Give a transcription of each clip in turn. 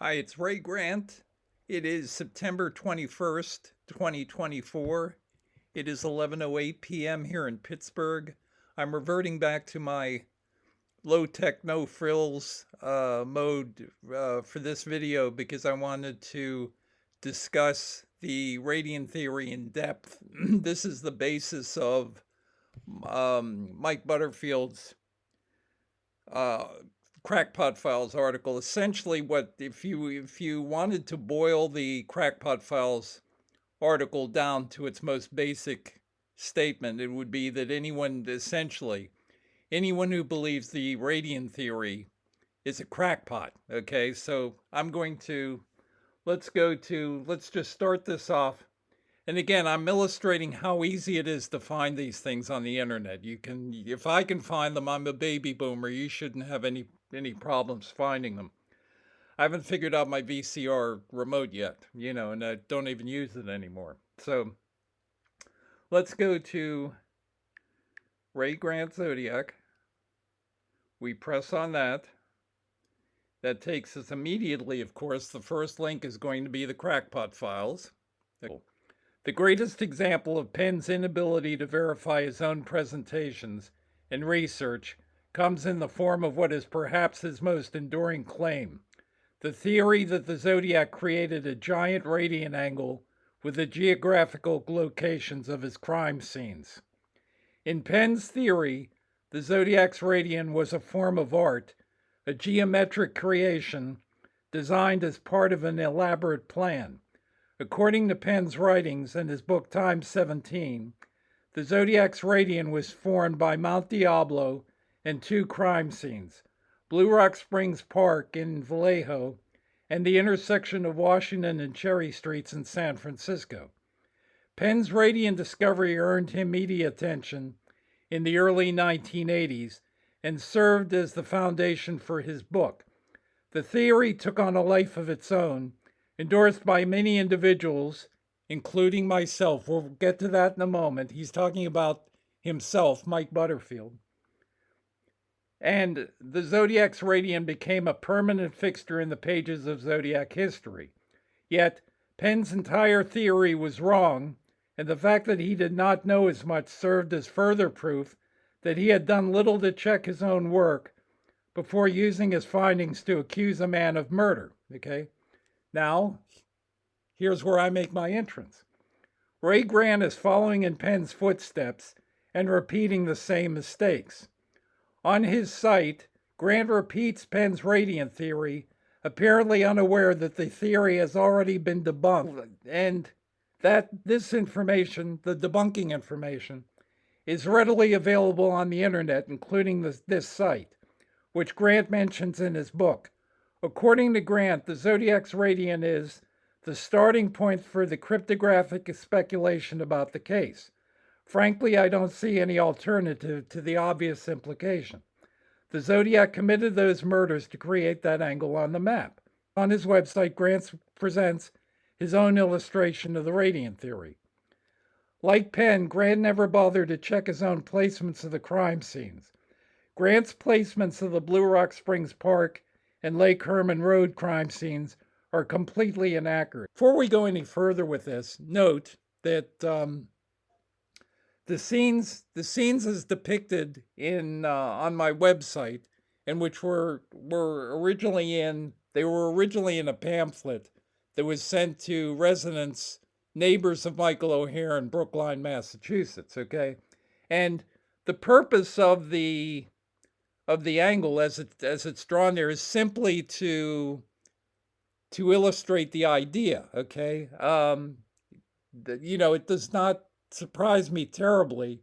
Hi, it's Ray Grant. It is September 21st, 2024. It is 11:08 p.m. here in Pittsburgh. I'm reverting back to my low tech, no frills mode for this video because I wanted to discuss the radiant theory in depth. This is the basis of Mike Butterfield's uh, Crackpot Files article. Essentially, what if you wanted to boil the Crackpot Files article down to its most basic statement, it would be that anyone who believes the radiant theory is a crackpot. Okay, so let's just start this off. And again, I'm illustrating how easy it is to find these things on the internet. If I can find them, I'm a baby boomer. You shouldn't have any problems finding them. I haven't figured out my VCR remote yet, and I don't even use it anymore. So let's go to Ray Grant Zodiac. We press on that. That takes us immediately, of course. The first link is going to be the Crackpot Files. The greatest example of Penn's inability to verify his own presentations and research comes in the form of what is perhaps his most enduring claim, the theory that the Zodiac created a giant radiant angle with the geographical locations of his crime scenes. In Penn's theory, the Zodiac's radian was a form of art, a geometric creation designed as part of an elaborate plan. According to Penn's writings in his book Time 17, the Zodiac's radian was formed by Mount Diablo and two crime scenes, Blue Rock Springs Park in Vallejo and the intersection of Washington and Cherry Streets in San Francisco. Penn's radian discovery earned him media attention in the early 1980s and served as the foundation for his book. The theory took on a life of its own, endorsed by many individuals, including myself. We'll get to that in a moment. He's talking about himself, Mike Butterfield. And the Zodiac's radian became a permanent fixture in the pages of Zodiac history. Yet, Penn's entire theory was wrong, and the fact that he did not know as much served as further proof that he had done little to check his own work before using his findings to accuse a man of murder. Okay? Now, here's where I make my entrance. Ray Grant is following in Penn's footsteps and repeating the same mistakes. On his site, Grant repeats Penn's radiant theory, apparently unaware that the theory has already been debunked, and that this information, the debunking information, is readily available on the internet, including this site, which Grant mentions in his book. According to Grant, the Zodiac's radian is the starting point for the cryptographic speculation about the case. Frankly, I don't see any alternative to the obvious implication. The Zodiac committed those murders to create that angle on the map. On his website, Grant presents his own illustration of the radiant theory. Like Penn, Grant never bothered to check his own placements of the crime scenes. Grant's placements of the Blue Rock Springs Park and Lake Herman Road crime scenes are completely inaccurate. Before we go any further with this, note that the scenes as depicted in on my website, and which were originally in a pamphlet that was sent to neighbors of Michael O'Hare in Brookline, Massachusetts. Okay, and the purpose of the angle as it's drawn there is simply to illustrate the idea. Okay, it does not surprise me terribly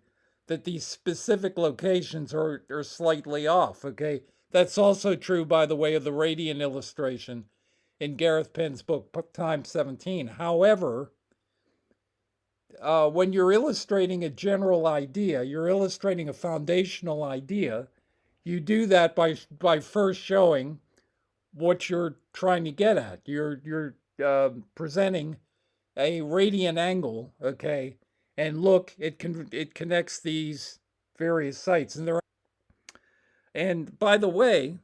that these specific locations are slightly off. Okay, that's also true, by the way, of the radiant illustration in Gareth Penn's book Time 17. However, when you're illustrating a general idea, you're illustrating a foundational idea. You do that by first showing what you're trying to get at. You're presenting a radiant angle, okay, and look, it connects these various sites, and by the way,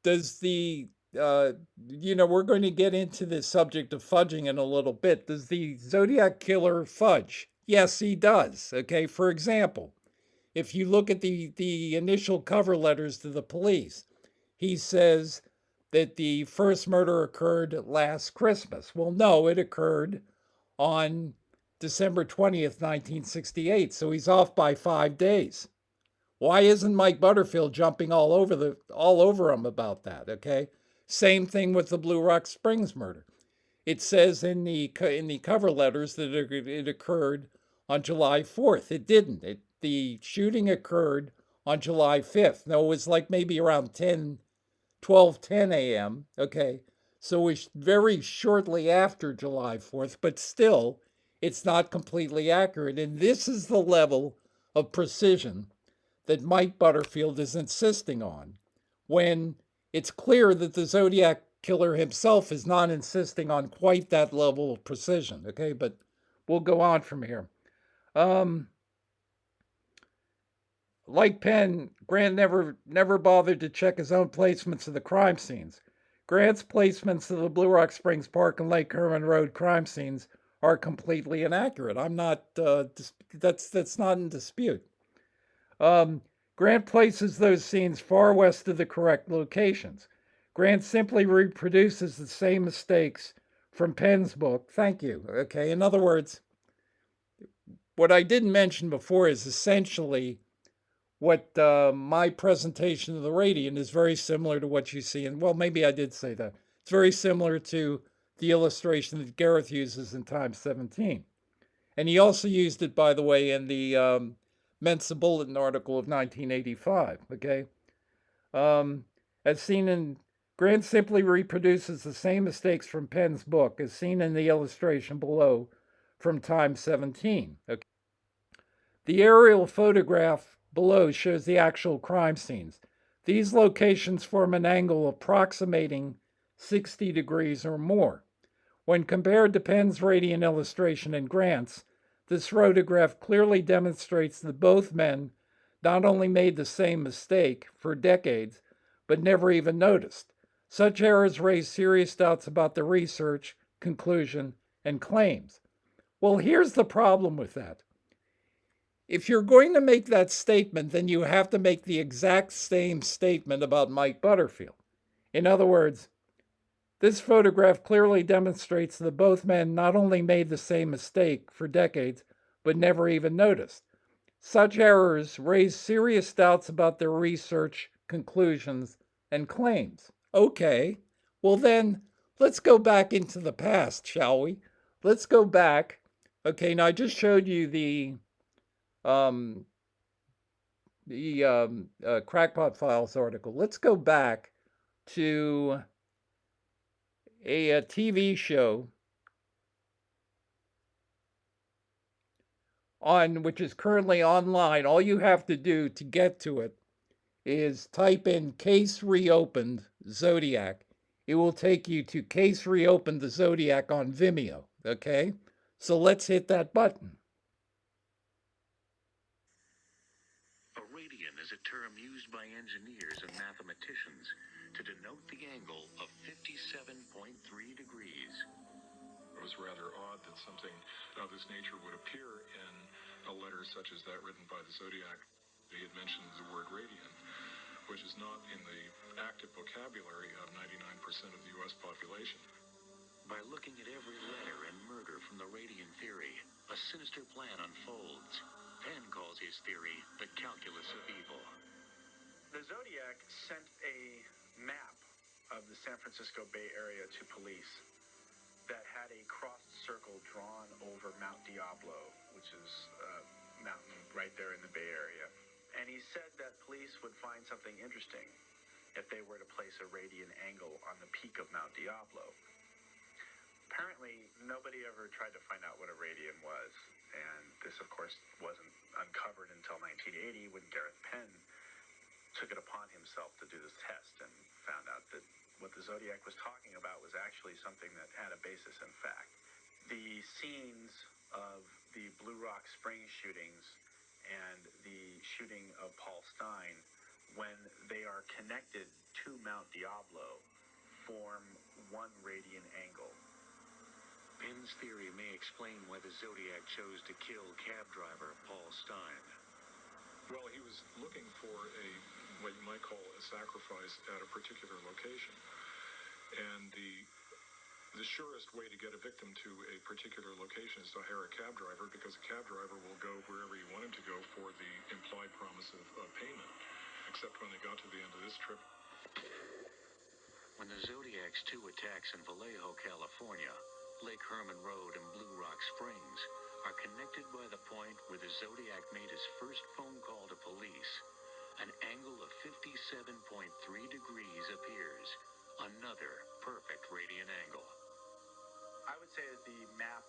does the we're going to get into this subject of fudging in a little bit. Does the Zodiac killer fudge? Yes, he does. Okay, for example, if you look at the initial cover letters to the police, he says that the first murder occurred last Christmas. Well, no, it occurred on December 20th, 1968. So he's off by 5 days. Why isn't Mike Butterfield jumping all over him about that? Okay, same thing with the Blue Rock Springs murder. It says in the cover letters that it occurred on July 4th. It didn't. The shooting occurred on July 5th. No, it was like maybe around 10 a.m. Okay, so it's very shortly after July 4th, but still, it's not completely accurate. And this is the level of precision that Mike Butterfield is insisting on, when it's clear that the Zodiac killer himself is not insisting on quite that level of precision. Okay, but we'll go on from here. Like Penn, Grant never bothered to check his own placements of the crime scenes. Grant's placements of the Blue Rock Springs Park and Lake Herman Road crime scenes are completely inaccurate. I'm not. That's not in dispute. Grant places those scenes far west of the correct locations. Grant simply reproduces the same mistakes from Penn's book. Thank you. Okay. In other words, what I didn't mention before is essentially what my presentation of the radiant is very similar to what you see. And well, maybe I did say that. It's very similar to the illustration that Gareth uses in Times 17. And he also used it, by the way, in the Mensa Bulletin article of 1985. Okay. As seen in, Grant simply reproduces the same mistakes from Penn's book as seen in the illustration below from Times 17. Okay. The aerial photograph below shows the actual crime scenes. These locations form an angle approximating 60 degrees or more. When compared to Penn's radiant illustration and Grant's, this photograph clearly demonstrates that both men not only made the same mistake for decades, but never even noticed. Such errors raise serious doubts about the research, conclusion, and claims. Well, here's the problem with that. If you're going to make that statement, then you have to make the exact same statement about Mike Butterfield. In other words, this photograph clearly demonstrates that both men not only made the same mistake for decades, but never even noticed. Such errors raise serious doubts about their research, conclusions, and claims. Okay, well then, let's go back into the past, shall we? Let's go back. Okay, now I just showed you the Crackpot Files article. Let's go back to a TV show which is currently online. All you have to do to get to it is type in Case Reopened Zodiac. It will take you to Case Reopened the Zodiac on Vimeo. Okay, so let's hit that button. A radian is a term used by engineers and mathematicians to denote the angle of 57.3 degrees. It was rather odd that something of this nature would appear in a letter such as that written by the Zodiac. He had mentioned the word radian, which is not in the active vocabulary of 99% of the U.S. population. By looking at every letter and murder from the radian theory, a sinister plan unfolds. Penn calls his theory the calculus of evil. The Zodiac sent a map of the San Francisco Bay Area to police that had a crossed circle drawn over Mount Diablo, which is a mountain right there in the Bay Area. And he said that police would find something interesting if they were to place a radian angle on the peak of Mount Diablo. Apparently, nobody ever tried to find out what a radian was, and this, of course, wasn't uncovered until 1980 when Gareth Penn took it upon himself to do this test and found out that what the Zodiac was talking about was actually something that had a basis in fact. The scenes of the Blue Rock Springs shootings and the shooting of Paul Stein, when they are connected to Mount Diablo, form one radian angle. Penn's theory may explain why the Zodiac chose to kill cab driver Paul Stein. Well, he was looking for what you might call a sacrifice at a particular location. And the surest way to get a victim to a particular location is to hire a cab driver, because a cab driver will go wherever you want him to go for the implied promise of payment. Except when they got to the end of this trip. When the Zodiac's two attacks in Vallejo, California, Lake Herman Road and Blue Rock Springs are connected by the point where the Zodiac made his first phone call to police, an angle of 57.3 degrees appears. Another perfect radian angle. I would say that the map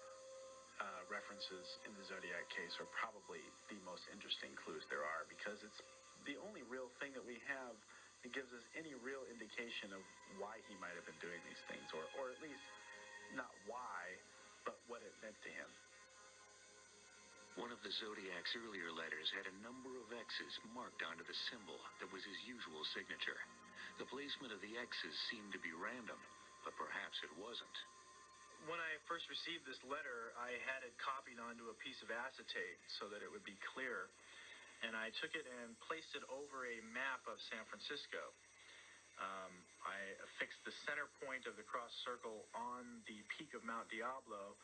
references in the Zodiac case are probably the most interesting clues there are, because it's the only real thing that we have that gives us any real indication of why he might have been doing these things, or at least not why, but what it meant to him. One of the Zodiac's earlier letters had a number of X's marked onto the symbol that was his usual signature. The placement of the X's seemed to be random, but perhaps it wasn't. When I first received this letter, I had it copied onto a piece of acetate so that it would be clear, and I took it and placed it over a map of San Francisco. I affixed the center point of the cross circle on the peak of Mount Diablo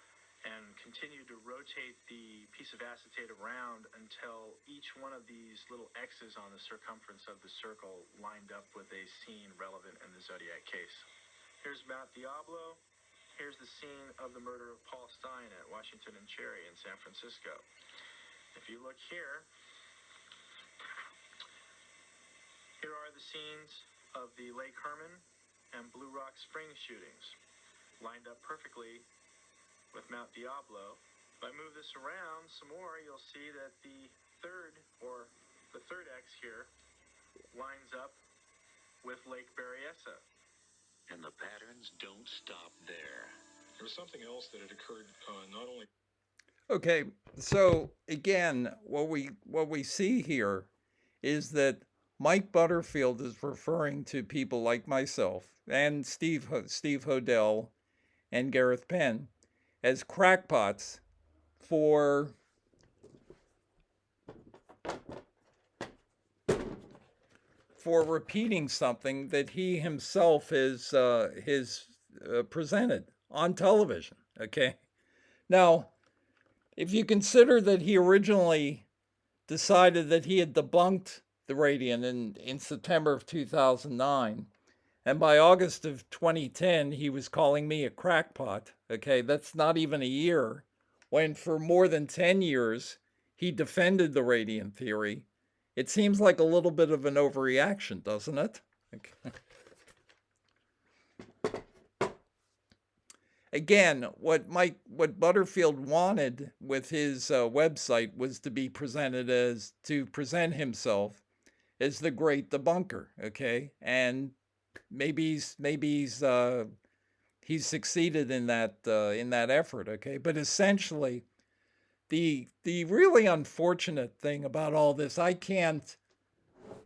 and continued to rotate the piece of acetate around until each one of these little X's on the circumference of the circle lined up with a scene relevant in the Zodiac case. Here's Mount Diablo. Here's the scene of the murder of Paul Stein at Washington and Cherry in San Francisco. If you look here, here are the scenes of the Lake Herman and Blue Rock Springs shootings, lined up perfectly with Mount Diablo. If I move this around some more, you'll see that the third X here lines up with Lake Berryessa. And the patterns don't stop there. There was something else that had occurred not only. Okay, so again, what we see here is that Mike Butterfield is referring to people like myself and Steve Hodel and Gareth Penn as crackpots for repeating something that he himself has presented on television. Okay, now if you consider that he originally decided that he had debunked the radian in September of 2009, and by August of 2010 he was calling me a crackpot. Okay, that's not even a year, when for more than 10 years he defended the radian theory. It seems like a little bit of an overreaction, doesn't it? Okay. Again, what Butterfield wanted with his website was to present himself as the great debunker. Okay, and maybe he's succeeded in that effort. Okay, but essentially, the really unfortunate thing about all this, I can't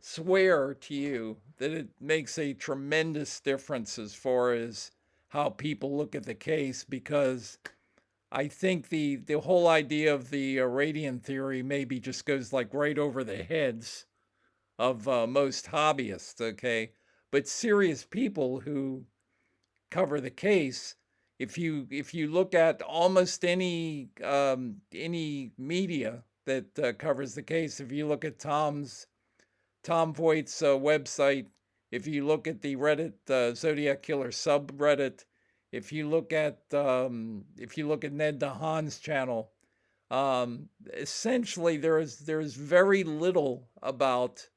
swear to you that it makes a tremendous difference as far as how people look at the case, because I think the whole idea of the radian theory maybe just goes like right over the heads of most hobbyists. Okay, but serious people who cover the case, if you look at almost any media that covers the case, if you look at Tom Voigt's website, if you look at the Reddit Zodiac Killer subreddit, if you look at Ned DeHaan's channel, essentially there's very little about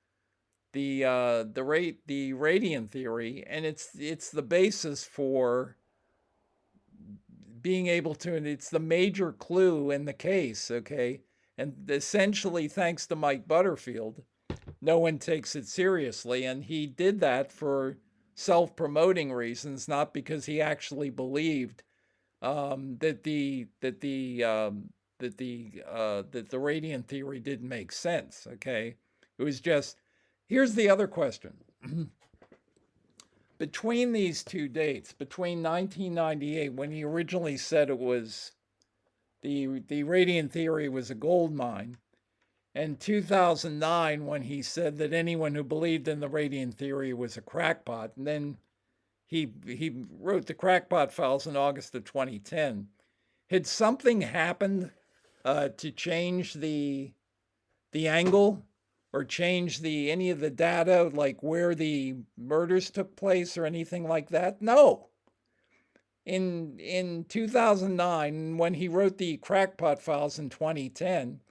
the radian theory, and it's the basis for being able to, and it's the major clue in the case. Okay, and essentially thanks to Mike Butterfield, no one takes it seriously, and he did that for self-promoting reasons, not because he actually believed that the radian theory didn't make sense. Okay, it was just, here's the other question. between these two dates, between 1998, when he originally said it was the radiant theory was a gold mine, and 2009, when he said that anyone who believed in the radiant theory was a crackpot, and then he wrote the Crackpot files in August of 2010. Had something happened to change the angle or change any of the data, like where the murders took place or anything like that? No. In 2009, when he wrote the Crackpot files in 2010,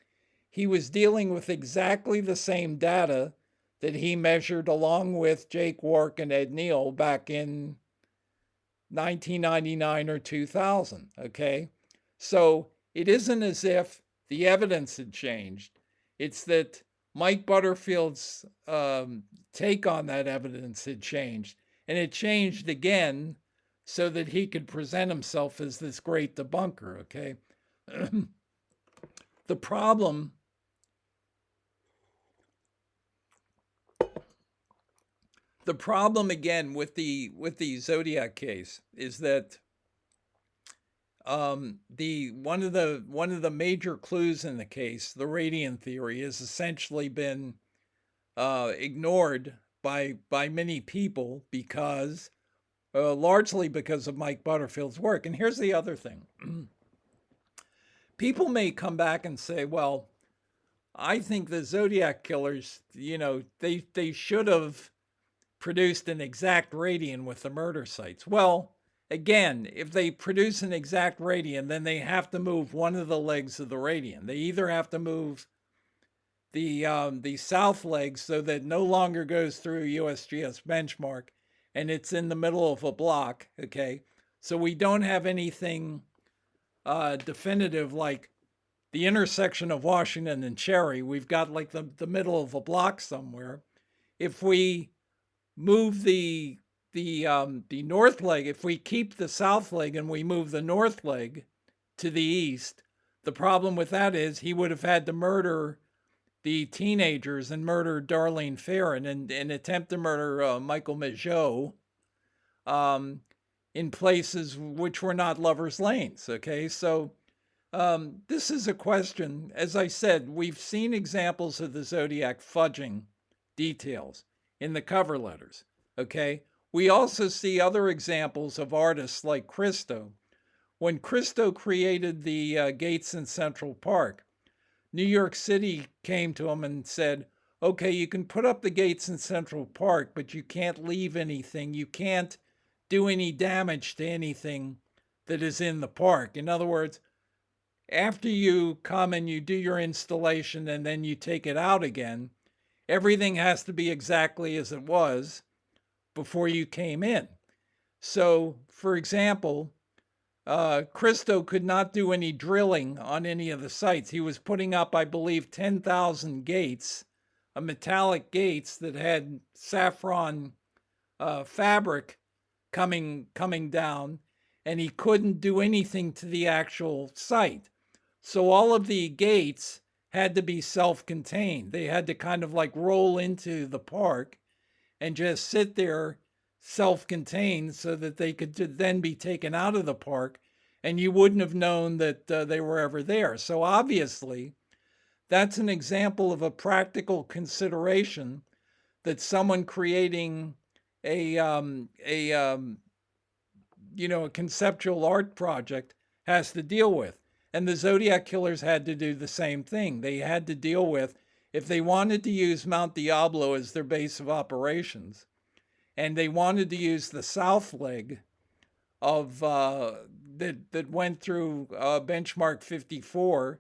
he was dealing with exactly the same data that he measured along with Jake Wark and Ed Neal back in 1999 or 2000, okay? So it isn't as if the evidence had changed. It's that Mike Butterfield's take on that evidence had changed. And it changed again so that he could present himself as this great debunker, okay? The problem again with the Zodiac case is that one of the major clues in the case, the radiant theory, has essentially been ignored by many people because largely because of Mike Butterfield's work. And here's the other thing. People may come back and say, well, I think the Zodiac killers, they should have produced an exact radian with the murder sites. Well, again, if they produce an exact radian, then they have to move one of the legs of the radian. They either have to move the south leg so that it no longer goes through USGS benchmark and it's in the middle of a block, okay? So we don't have anything definitive like the intersection of Washington and Cherry. We've got like the middle of a block somewhere. If we move the north leg, if we keep the south leg and we move the north leg to the east, the problem with that is he would have had to murder the teenagers and murder Darlene Ferrin and attempt to murder Michael Mageau in places which were not lovers' lanes, okay? So this is a question. As I said, we've seen examples of the Zodiac fudging details in the cover letters, okay? We also see other examples of artists like Christo. When Christo created the gates in Central Park, New York City came to him and said, okay, you can put up the gates in Central Park, but you can't leave anything. You can't do any damage to anything that is in the park. In other words, after you come and you do your installation and then you take it out again, everything has to be exactly as it was before you came in. So, for example, Christo could not do any drilling on any of the sites. He was putting up, I believe, 10,000 gates, metallic gates that had saffron fabric coming down, and he couldn't do anything to the actual site. So all of the gates had to be self-contained. They had to kind of like roll into the park and just sit there self-contained so that they could then be taken out of the park and you wouldn't have known that they were ever there. So obviously, that's an example of a practical consideration that someone creating a conceptual art project has to deal with. And the Zodiac killers had to do the same thing. They had to deal with, if they wanted to use Mount Diablo as their base of operations, and they wanted to use the south leg of that went through benchmark 54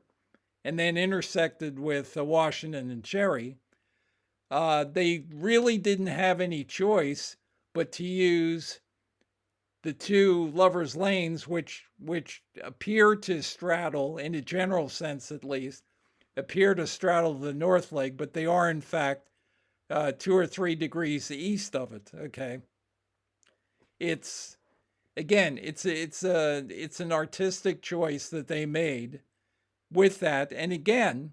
and then intersected with Washington and Cherry, they really didn't have any choice but to use the two lovers' lanes, which appear to straddle, in a general sense at least, appear to straddle the north leg, but they are in fact 2 or 3 degrees east of it. Okay, it's an artistic choice that they made with that. And again,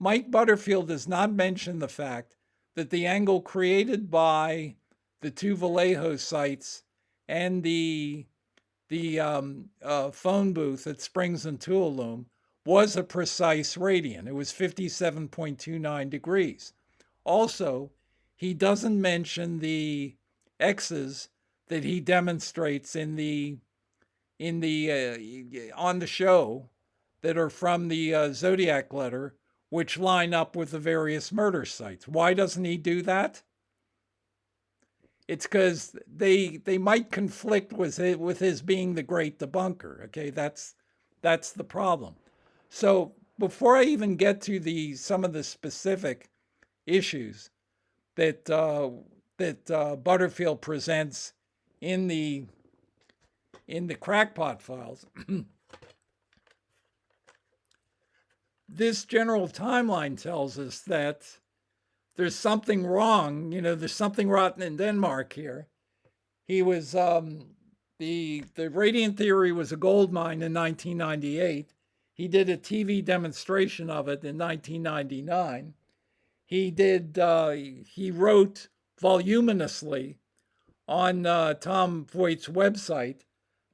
Mike Butterfield does not mention the fact that the angle created by the two Vallejo sites and the phone booth at Springs and Tuolumne was a precise radian. It was 57.29 degrees. Also, he doesn't mention the X's that he demonstrates in the on the show that are from the Zodiac letter, which line up with the various murder sites. Why doesn't he do that? It's because they might conflict with his being the great debunker. Okay, that's the problem. So before I even get to some of the specific issues that Butterfield presents in the Crackpot files, this general timeline tells us that there's something wrong. There's something rotten in Denmark here. He was the radiant theory was a gold mine in 1998. He did a TV demonstration of it in 1999. He wrote voluminously on Tom Voigt's website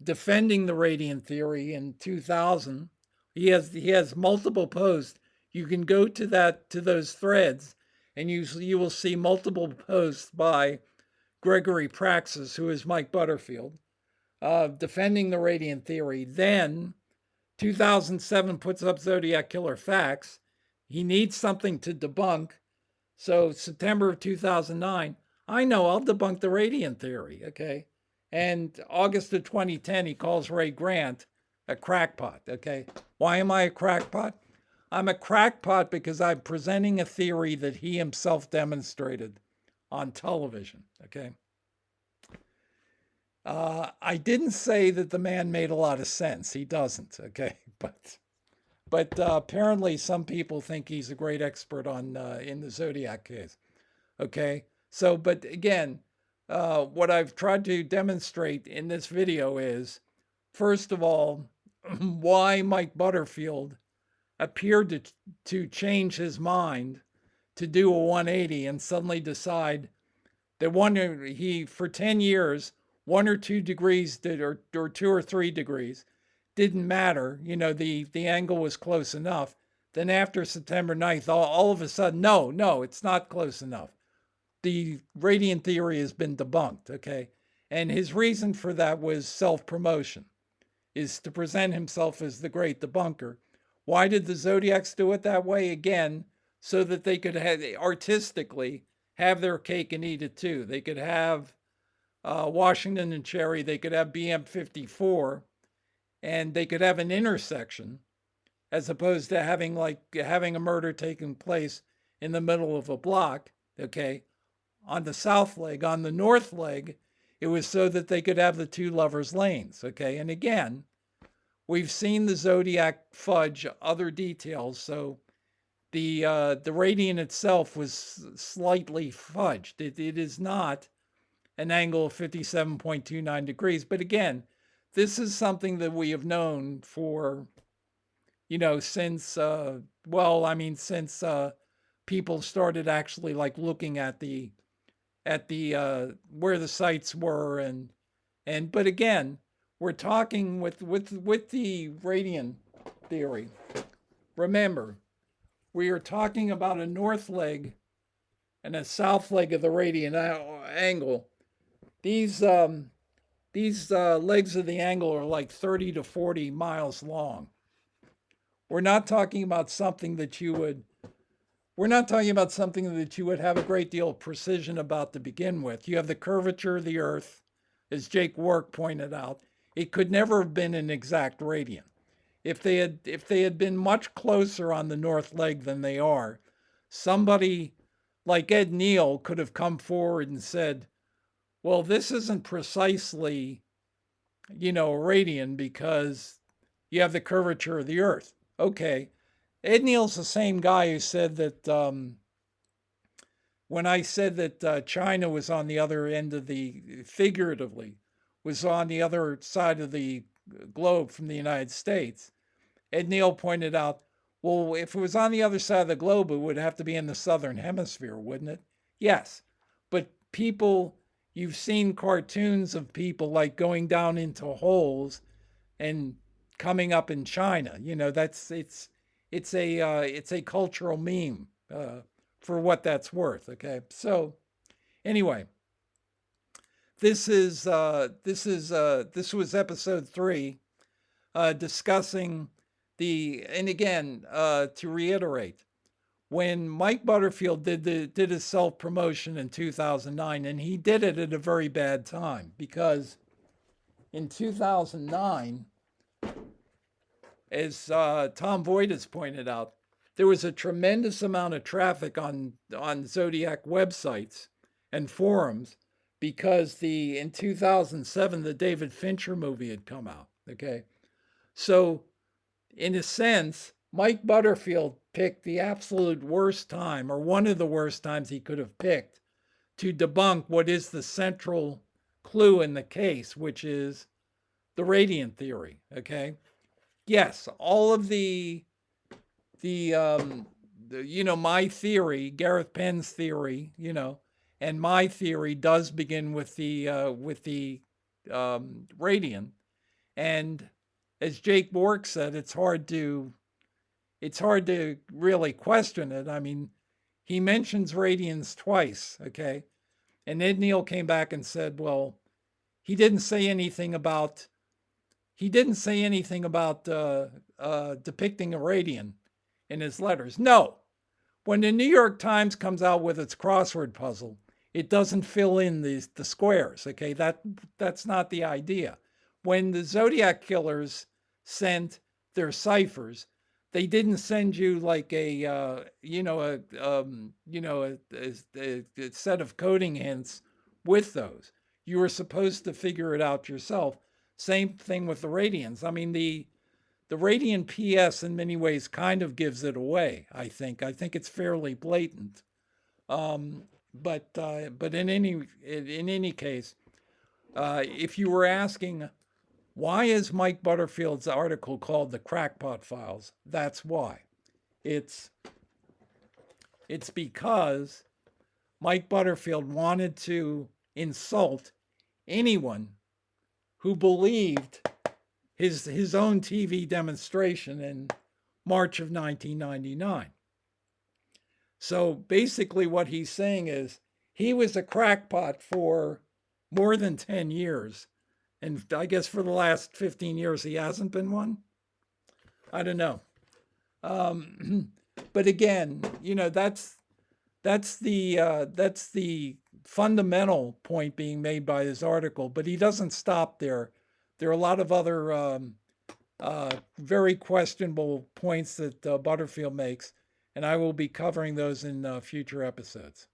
defending the radiant theory in 2000. He has multiple posts. You can go to those threads, and you will see multiple posts by Gregory Praxis, who is Mike Butterfield, defending the radiant theory. Then 2007 puts up Zodiac Killer Facts. He needs something to debunk. So September of 2009, I know, I'll debunk the radiant theory, okay? And August of 2010, he calls Ray Grant a crackpot, okay? Why am I a crackpot? I'm a crackpot because I'm presenting a theory that he himself demonstrated on television, okay? I didn't say that the man made a lot of sense. He doesn't, okay? But apparently some people think he's a great expert on in the Zodiac case, okay? So, but again, what I've tried to demonstrate in this video is, first of all, why Mike Butterfield appeared to change his mind to do a 180 and suddenly decide that for 10 years, 1 or 2 degrees or 2 or 3 degrees didn't matter. The angle was close enough. Then after September 9th, all of a sudden, no, it's not close enough. The radiant theory has been debunked, okay? And his reason for that was self-promotion, is to present himself as the great debunker. Why did the Zodiacs do it that way? Again, so that they could artistically have their cake and eat it too. They could have Washington and Cherry, they could have BM54, and they could have an intersection, as opposed to having a murder taking place in the middle of a block, okay? On the south leg. On the north leg, it was so that they could have the two lovers' lanes, okay? And again, we've seen the Zodiac fudge other details, so the radian itself was slightly fudged. It is not an angle of 57.29 degrees, but again, this is something that we have known for, since, since people started actually looking at the where the sites were, but again, we're talking with the radian theory. Remember, we are talking about a north leg and a south leg of the radian angle. These legs of the angle are like 30 to 40 miles long. We're not talking about something that you would have a great deal of precision about to begin with. You have the curvature of the Earth, as Jake Work pointed out. It could never have been an exact radian. If they had been much closer on the north leg than they are, somebody like Ed Neal could have come forward and said, well, this isn't precisely, a radian because you have the curvature of the Earth. Okay. Ed Neal's the same guy who said that when I said that China was on the other end of figuratively, was on the other side of the globe from the United States, Ed Neal pointed out, well, if it was on the other side of the globe, it would have to be in the southern hemisphere, wouldn't it? Yes. But people you've seen cartoons of people like going down into holes and coming up in China. That's it's a cultural meme, for what that's worth. Okay, so anyway, this was episode 3, discussing and again, to reiterate, when Mike Butterfield did his self promotion in 2009, and he did it at a very bad time, because in 2009, as Tom Voigt has pointed out, there was a tremendous amount of traffic on Zodiac websites and forums, because in 2007 the David Fincher movie had come out. Okay, so in a sense, Mike Butterfield picked the absolute worst time, or one of the worst times he could have picked, to debunk what is the central clue in the case, which is the radiant theory. Okay, yes, all of my theory, Gareth Penn's theory, and my theory does begin with the radiant. And as Jake Bork said, it's hard to really question it. I mean, he mentions radiance twice, okay? And Ed Neal came back and said, well, he didn't say anything about depicting a radian in his letters. No. When the New York Times comes out with its crossword puzzle, it doesn't fill in the squares, okay? That's not the idea. When the Zodiac killers sent their ciphers, they didn't send you like a set of coding hints with those. You were supposed to figure it out yourself. Same thing with the radians. I mean, the radian PS in many ways kind of gives it away. I think it's fairly blatant. But in any case, if you were asking, why is Mike Butterfield's article called The Crackpot Files? That's why. It's because Mike Butterfield wanted to insult anyone who believed his own TV demonstration in March of 1999. So basically what he's saying is he was a crackpot for more than 10 years. And I guess for the last 15 years, he hasn't been one. I don't know. But again, that's the fundamental point being made by his article. But he doesn't stop there. There are a lot of other very questionable points that Butterfield makes, and I will be covering those in future episodes.